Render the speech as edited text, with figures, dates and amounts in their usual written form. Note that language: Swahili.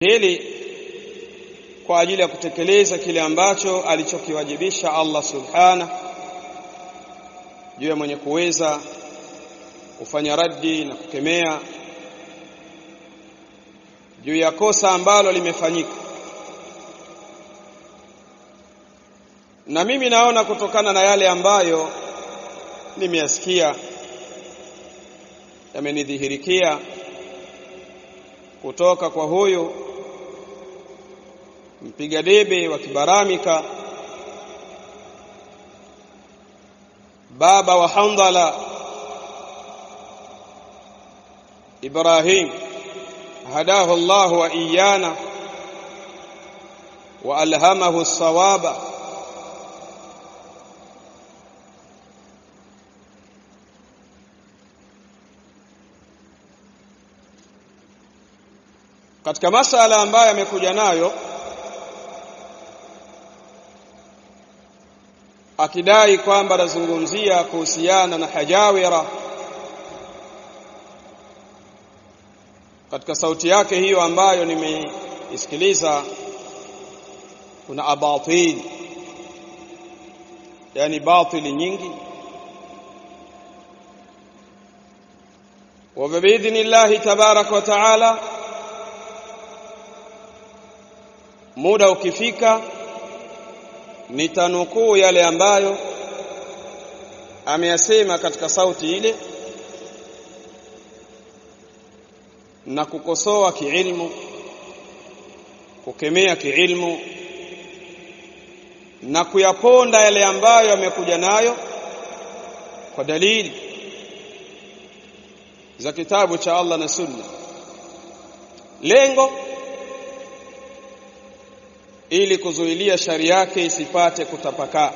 Hili kwa ajili ya kutekeleza kile ambacho alichokiwajibisha Allah subhanahu juu ya mwenye kuweza kufanya raddi na kukemea juu ya kosa ambalo limefanyika. Na mimi naona kutokana na yale ambayo nimeyasikia yamenidhihirikia kutoka kwa huyu mpiga debe wa Kibaramika, baba wa Handala Ibrahim, hadahu Allah wa iyana wa alhamahu as-sawaba. Katika masala ambayo amekuja nayo akidai kwamba anazungumzia kuhusiana na hajawira, katika sauti yake hiyo ambayo nimeisikiliza kuna abatil, yani batili nyingi. Wa biidhnillahi tabarak wa taala, muda ukifika nitanukuu yale ambayo ameyasema katika sauti ile na kukosoa kiilmu, kukemea kiilmu na kuyaponda yale ambayo amekuja nayo kwa dalili za kitabu cha Allah na Sunna. Lengo ili kuzuilia shari yake isipate kutapakaa.